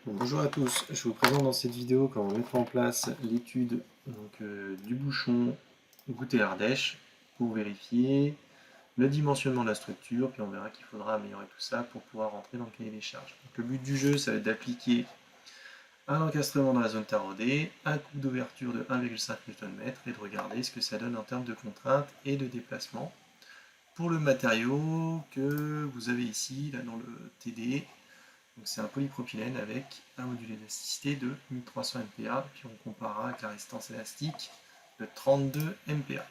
Bonjour à tous, je vous présente dans cette vidéo comment mettre en place l'étude du bouchon Goûter Ardèche pour vérifier le dimensionnement de la structure, puis on verra qu'il faudra améliorer tout ça pour pouvoir rentrer dans le cahier des charges. Donc, le but du jeu, ça va être d'appliquer un encastrement dans la zone taraudée, un coup d'ouverture de 1,5 Nm et de regarder ce que ça donne en termes de contraintes et de déplacement. Pour le matériau que vous avez ici, là dans le TD, c'est un polypropylène avec un module d'élasticité de 1300 MPa, puis on comparera avec la résistance élastique de 32 MPa.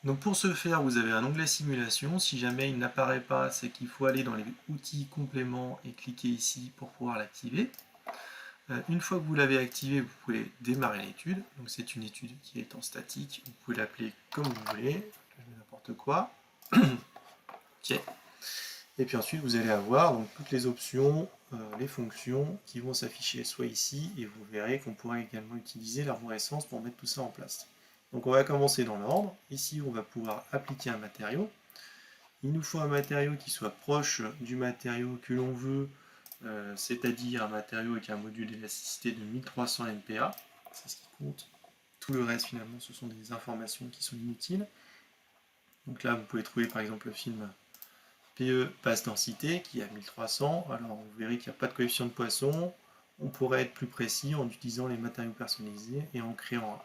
Donc pour ce faire, vous avez un onglet simulation. Si jamais il n'apparaît pas, c'est qu'il faut aller dans les outils compléments et cliquer ici pour pouvoir l'activer. Une fois que vous l'avez activé, vous pouvez démarrer l'étude. Donc c'est une étude qui est en statique. Vous pouvez l'appeler comme vous voulez, n'importe quoi. Ok. Et puis ensuite, vous allez avoir donc, toutes les options, les fonctions qui vont s'afficher soit ici, et vous verrez qu'on pourra également utiliser l'arborescence pour mettre tout ça en place. Donc on va commencer dans l'ordre. Ici, on va pouvoir appliquer un matériau. Il nous faut un matériau qui soit proche du matériau que l'on veut, c'est-à-dire un matériau avec un module d'élasticité de 1300 MPa. C'est ce qui compte. Tout le reste, finalement, ce sont des informations qui sont inutiles. Donc là, vous pouvez trouver par exemple le film PE basse densité qui est à 1300. Alors vous verrez qu'il n'y a pas de coefficient de Poisson. On pourrait être plus précis en utilisant les matériaux personnalisés et en créant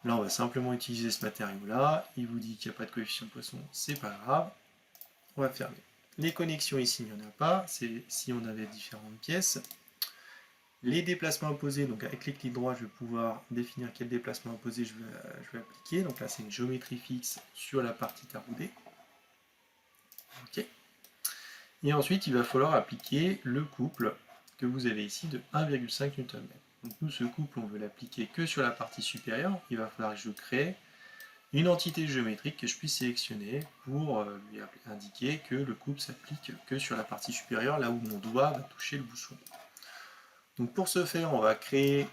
un. Là on va simplement utiliser ce matériau là. Il vous dit qu'il n'y a pas de coefficient de Poisson, c'est pas grave. On va fermer. Les connexions ici, il n'y en a pas. C'est si on avait différentes pièces. Les déplacements opposés, donc avec les clics droits, je vais pouvoir définir quel déplacement opposé je vais appliquer. Donc là, c'est une géométrie fixe sur la partie taraudée. Ok. Et ensuite, il va falloir appliquer le couple que vous avez ici de 1,5 Nm. Donc nous, ce couple, on veut l'appliquer que sur la partie supérieure. Il va falloir que je crée une entité géométrique que je puisse sélectionner pour lui indiquer que le couple s'applique que sur la partie supérieure, là où mon doigt va toucher le bouchon. Donc pour ce faire, on va créer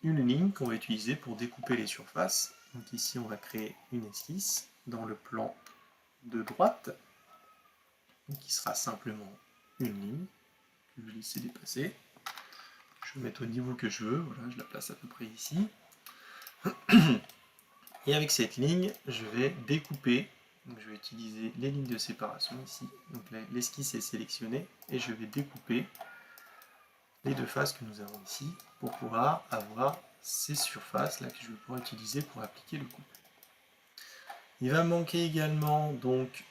une ligne qu'on va utiliser pour découper les surfaces. Donc ici, on va créer une esquisse dans le plan de droite, qui sera simplement une ligne que je vais laisser dépasser. Je vais mettre au niveau que je veux, voilà, je la place à peu près ici. Et avec cette ligne, je vais découper. Donc je vais utiliser les lignes de séparation ici. Donc l'esquisse est sélectionnée et je vais découper les deux faces que nous avons ici pour pouvoir avoir ces surfaces là que je vais pouvoir utiliser pour appliquer le couple. Il va me manquer également donc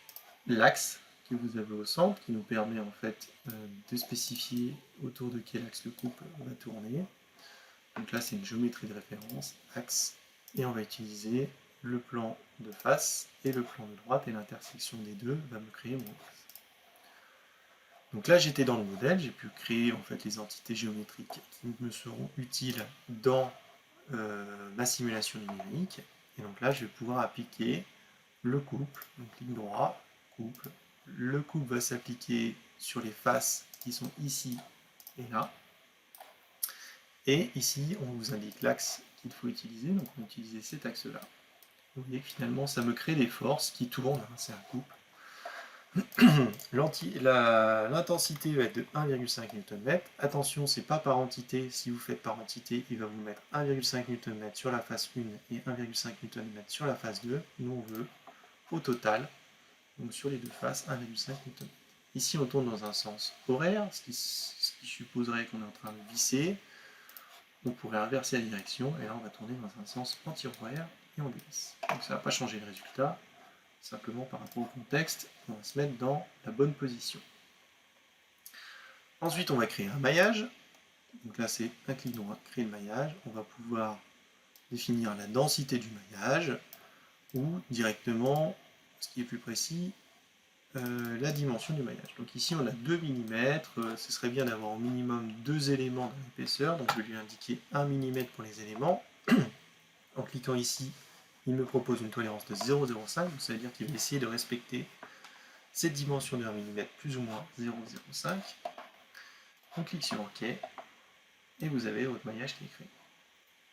l'axe que vous avez au centre qui nous permet en fait de spécifier autour de quel axe le couple va tourner. Donc là c'est une géométrie de référence, axe, et on va utiliser le plan de face et le plan de droite, et l'intersection des deux va me créer mon axe. Donc là j'étais dans le modèle, j'ai pu créer en fait les entités géométriques qui me seront utiles dans ma simulation numérique. Et donc là je vais pouvoir appliquer le couple, donc clic droit, couple. Le couple va s'appliquer sur les faces qui sont ici et là. Et ici, on vous indique l'axe qu'il faut utiliser, donc on va utiliser cet axe-là. Vous voyez que finalement, ça me crée des forces qui tournent, hein, c'est un couple. L'intensité va être de 1,5 Nm. Attention, c'est pas par entité. Si vous faites par entité, il va vous mettre 1,5 Nm sur la face 1 et 1,5 Nm sur la face 2. Nous, on veut au total, donc sur les deux faces, 1,5 Nm. Ici, on tourne dans un sens horaire, ce qui supposerait qu'on est en train de visser. On pourrait inverser la direction, et là, on va tourner dans un sens anti-horaire, et on dévisse. Donc ça ne va pas changer le résultat. Simplement par rapport au contexte, on va se mettre dans la bonne position. Ensuite, on va créer un maillage. Donc là, c'est un clic droit, créer le maillage. On va pouvoir définir la densité du maillage ou directement, ce qui est plus précis, la dimension du maillage. Donc ici, on a 2 mm. Ce serait bien d'avoir au minimum 2 éléments dans l'épaisseur. Donc je vais lui indiquer 1 mm pour les éléments. En cliquant ici, il me propose une tolérance de 0,05, donc ça veut dire qu'il va essayer de respecter cette dimension de 1 mm plus ou moins 0,05. On clique sur OK, et vous avez votre maillage qui est créé.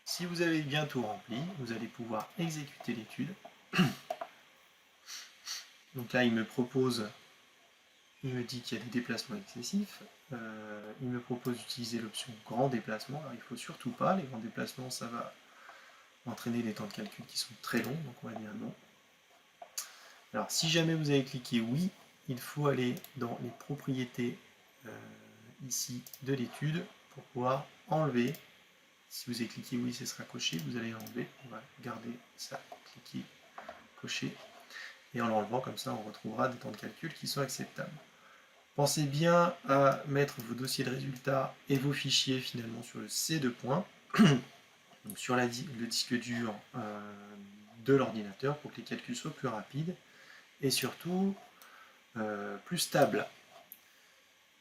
Si vous avez bien tout rempli, vous allez pouvoir exécuter l'étude. Donc là, il me propose il me dit qu'il y a des déplacements excessifs. Il me propose d'utiliser l'option grand déplacement. Alors il ne faut surtout pas, les grands déplacements, ça va entraîner des temps de calcul qui sont très longs, donc on va dire non. Alors si jamais vous avez cliqué oui, il faut aller dans les propriétés ici de l'étude pour pouvoir enlever. Si vous avez cliqué oui, ce sera coché, vous allez enlever, on va garder ça, cliquer, cocher, et en l'enlevant comme ça on retrouvera des temps de calcul qui sont acceptables. Pensez bien à mettre vos dossiers de résultats et vos fichiers finalement sur le C2 points, donc sur le disque dur de l'ordinateur pour que les calculs soient plus rapides et surtout plus stables.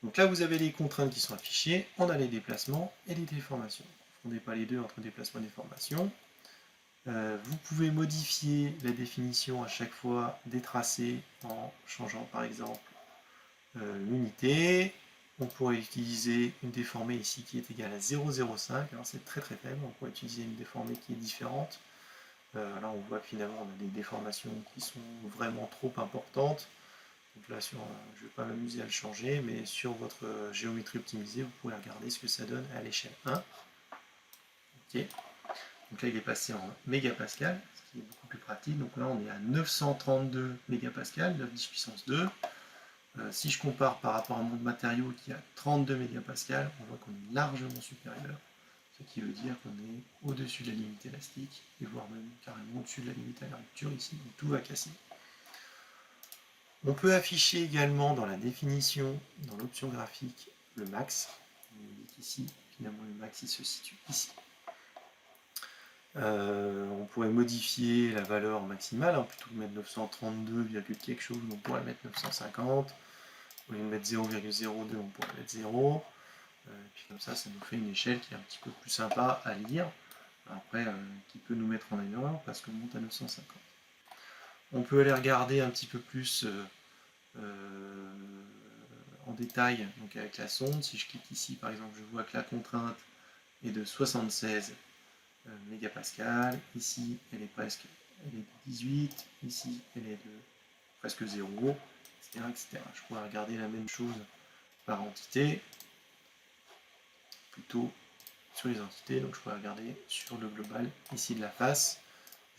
Donc là vous avez les contraintes qui sont affichées, on a les déplacements et les déformations. Ne confondez pas les deux entre déplacement et déformation. Vous pouvez modifier la définition à chaque fois des tracés en changeant par exemple l'unité. On pourrait utiliser une déformée ici qui est égale à 0,05. Alors c'est très très faible, on pourrait utiliser une déformée qui est différente. Là on voit que finalement on a des déformations qui sont vraiment trop importantes. Donc là je ne vais pas m'amuser à le changer, mais sur votre géométrie optimisée, vous pouvez regarder ce que ça donne à l'échelle 1. Ok. Donc là il est passé en mégapascal, ce qui est beaucoup plus pratique. Donc là on est à 932 mégapascal, 9 10 puissance 2. Si je compare par rapport à mon matériau qui a 32 mégapascal, on voit qu'on est largement supérieur, ce qui veut dire qu'on est au-dessus de la limite élastique, et voire même carrément au-dessus de la limite à la rupture ici, où tout va casser. On peut afficher également dans la définition, dans l'option graphique, le max. Vous voyez qu'ici, finalement le max il se situe ici. On pourrait modifier la valeur maximale, hein, plutôt que de mettre 932, quelque chose, on pourrait mettre 950. Au lieu de mettre 0,02, on pourrait mettre 0. Et puis comme ça nous fait une échelle qui est un petit peu plus sympa à lire. Après, qui peut nous mettre en erreur parce qu'on monte à 950. On peut aller regarder un petit peu plus en détail donc avec la sonde. Si je clique ici, par exemple, je vois que la contrainte est de 76 mégapascal. Ici, elle est de 18. Ici, elle est de presque 0, etc., etc. Je pourrais regarder la même chose par entité, plutôt sur les entités, donc je pourrais regarder sur le global ici de la face,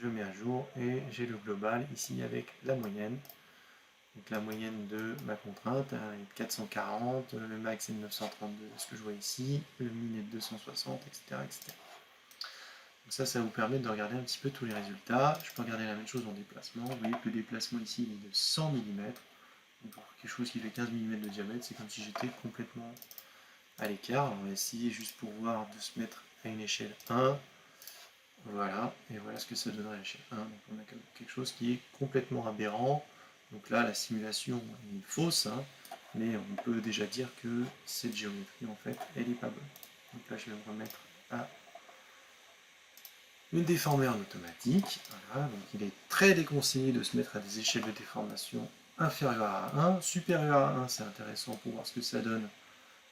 je mets à jour et j'ai le global ici avec la moyenne. Donc la moyenne de ma contrainte est de 440, le max est de 932, ce que je vois ici, le min est de 260, etc., etc. Donc ça vous permet de regarder un petit peu tous les résultats. Je peux regarder la même chose en déplacement. Vous voyez que le déplacement ici il est de 100 mm. Donc pour quelque chose qui fait 15 mm de diamètre, c'est comme si j'étais complètement à l'écart. On va essayer juste pour voir de se mettre à une échelle 1. Voilà, et voilà ce que ça donnerait à l'échelle 1. Donc on a quelque chose qui est complètement aberrant. Donc là, la simulation est fausse, hein, mais on peut déjà dire que cette géométrie, en fait, elle n'est pas bonne. Donc là, je vais me remettre à une déformée en automatique. Voilà, donc il est très déconseillé de se mettre à des échelles de déformation inférieures à 1. Supérieures à 1, c'est intéressant pour voir ce que ça donne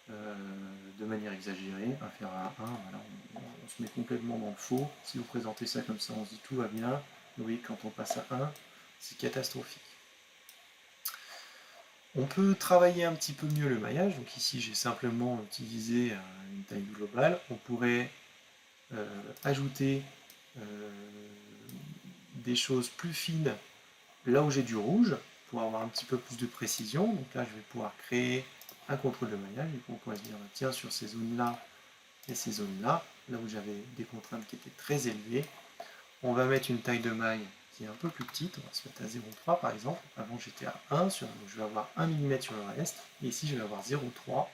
de manière exagérée. Inférieure à 1, voilà, on se met complètement dans le faux. Si vous présentez ça comme ça, on se dit tout va bien. Oui, quand on passe à 1, c'est catastrophique. On peut travailler un petit peu mieux le maillage. Donc ici, j'ai simplement utilisé une taille globale. On pourrait ajouter des choses plus fines là où j'ai du rouge pour avoir un petit peu plus de précision. Donc là, je vais pouvoir créer un contrôle de maillage. Et on pourrait se dire, tiens, sur ces zones-là et ces zones-là, là où j'avais des contraintes qui étaient très élevées, on va mettre une taille de maille qui est un peu plus petite. On va se mettre à 0,3 par exemple. Avant, j'étais à 1, donc je vais avoir 1 mm sur le reste. Et ici, je vais avoir 0,3.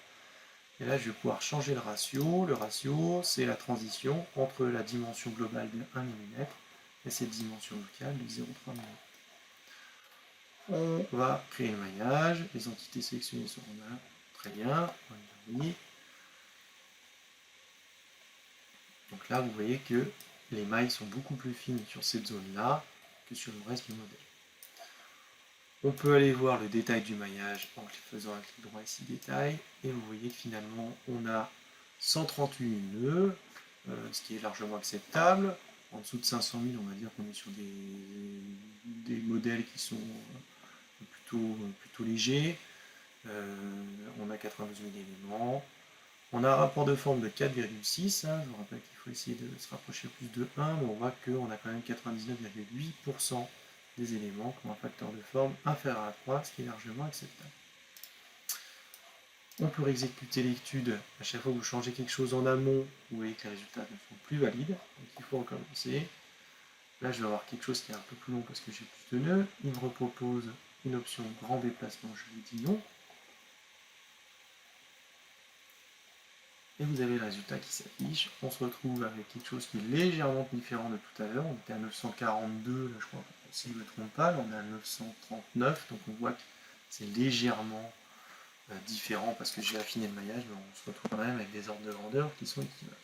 Et là, je vais pouvoir changer le ratio. Le ratio, c'est la transition entre la dimension globale de 1 mm et cette dimension locale de 0,3 mm. On va créer le maillage. Les entités sélectionnées seront là. Très bien. Oui. Donc là, vous voyez que les mailles sont beaucoup plus fines sur cette zone-là que sur le reste du modèle. On peut aller voir le détail du maillage en faisant un clic droit ici, détail, et vous voyez que finalement on a 138 nœuds, ce qui est largement acceptable. En dessous de 500 000, on va dire qu'on est sur des modèles qui sont plutôt légers. On a 92 000 éléments. On a un rapport de forme de 4,6. Hein. Je vous rappelle qu'il faut essayer de se rapprocher plus de 1, mais on voit qu'on a quand même 99,8% des éléments qui ont un facteur de forme inférieur à 3, ce qui est largement acceptable. On peut exécuter l'étude à chaque fois que vous changez quelque chose en amont, vous voyez que les résultats ne sont plus valides, donc il faut recommencer. Là, je vais avoir quelque chose qui est un peu plus long parce que j'ai plus de nœuds. Il me repropose une option grand déplacement, je lui dis non. Et vous avez le résultat qui s'affiche. On se retrouve avec quelque chose qui est légèrement différent de tout à l'heure. On était à 942, là je crois, si je ne me trompe pas, là on est à 939, donc on voit que c'est légèrement différent parce que j'ai affiné le maillage, mais on se retrouve quand même avec des ordres de grandeur qui sont équivalents.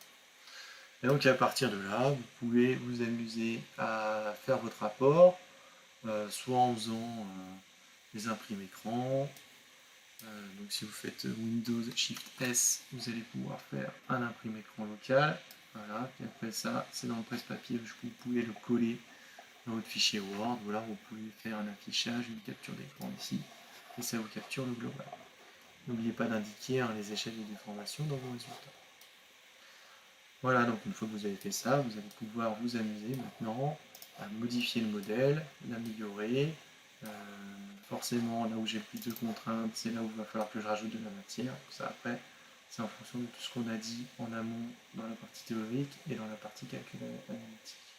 Et donc à partir de là, vous pouvez vous amuser à faire votre rapport, soit en faisant des imprimes écran. Donc si vous faites Windows Shift S, vous allez pouvoir faire un imprime écran local. Voilà, puis après ça, c'est dans le presse-papier, vous pouvez le coller dans votre fichier Word, ou alors vous pouvez faire un affichage, une capture d'écran ici, et ça vous capture le global. N'oubliez pas d'indiquer les échelles de déformation dans vos résultats. Voilà, donc une fois que vous avez fait ça, vous allez pouvoir vous amuser maintenant à modifier le modèle, l'améliorer. Forcément, là où j'ai plus de contraintes, c'est là où il va falloir que je rajoute de la matière. Ça, après, c'est en fonction de tout ce qu'on a dit en amont dans la partie théorique et dans la partie calcul analytique.